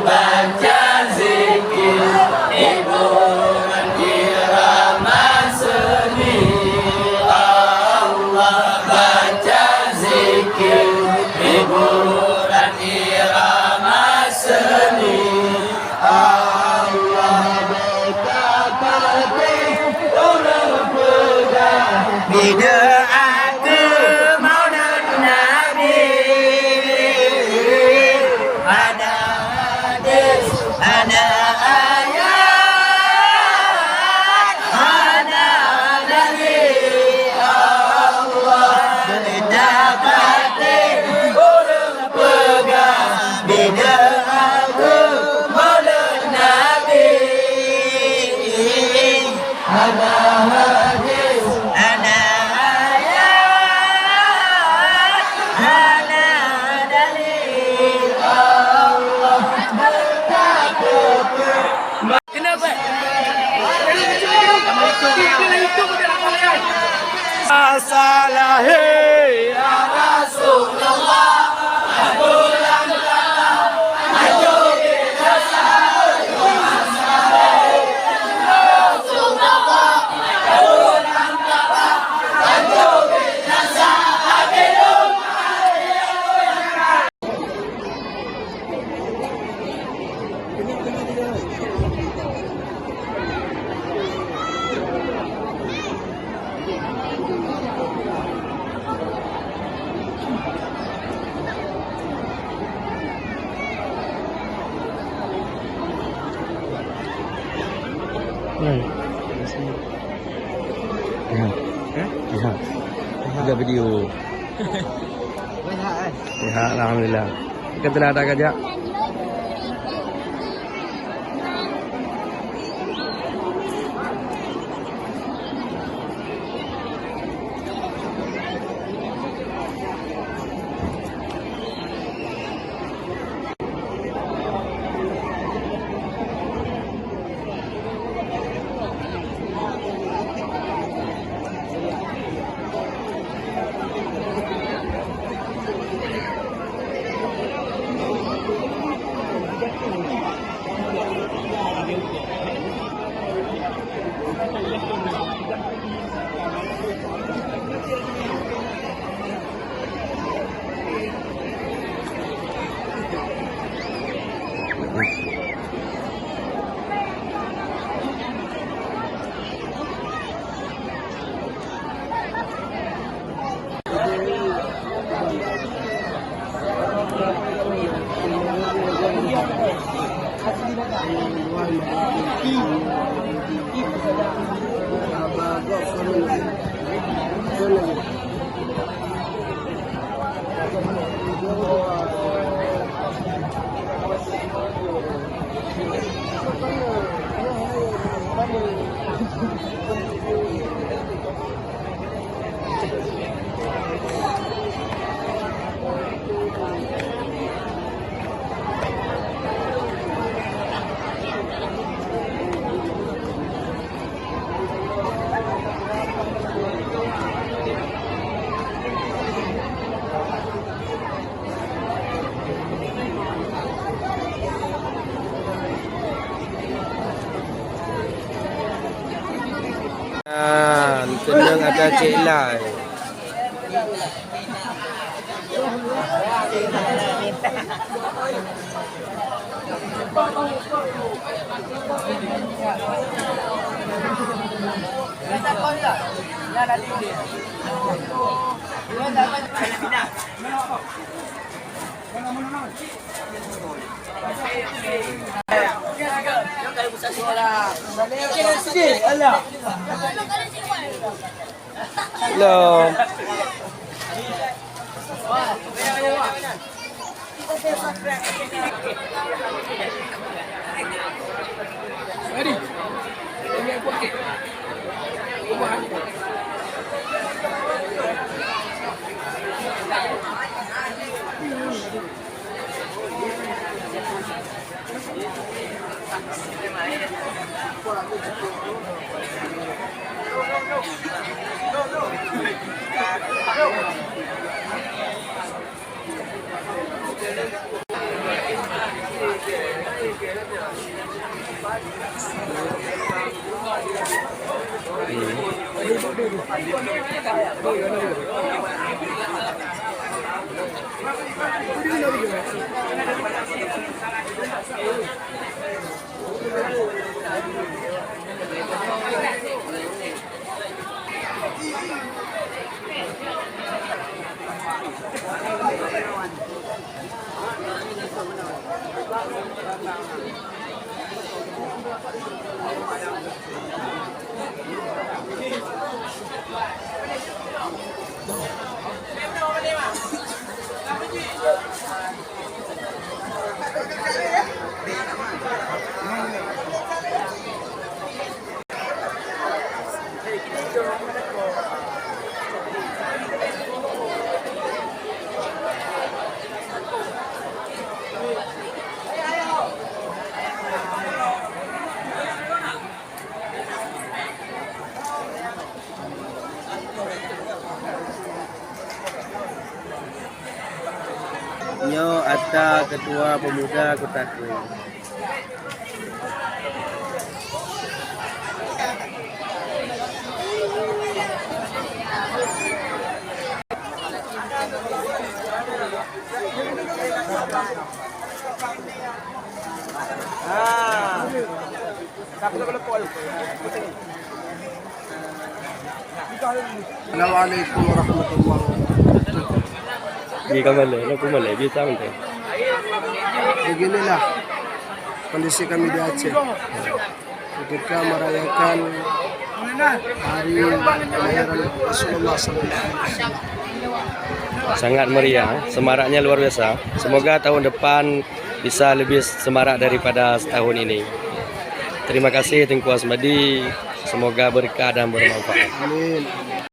baca zikir, hiburan irama seni. Allah baca zikir, hiburan irama seni. Allah betapa orang pegang bid'ah ke maulid Nabi. Ada hadis, ada ayat, ada dalil. Allah mendapati orang pegang bid'ah ke maulid Nabi. Ada hadis, ada ayat, ada dalil. Allah betapa. Kenapa? Salah ya Rasulullah, bulan ayo kita Lihat. Juga video. Lihat, alhamdulillah. Kita telah ada kerja. Tenang ada Cik Lai. Belum. Nyo Atta Ketua Pemuda Kota Kuil. Assalamualaikum warahmatullahi wabarakatuh. Di kamar aku malah di tahun tu. Beginilah kondisi kami di Aceh ketika merayakan hari kelahiran Rasulullah SAW. Sangat meriah, semaraknya luar biasa. Semoga tahun depan bisa lebih semarak daripada tahun ini. Terima kasih Tengku Asmadi. Semoga berkah dan bermanfaat. Amin.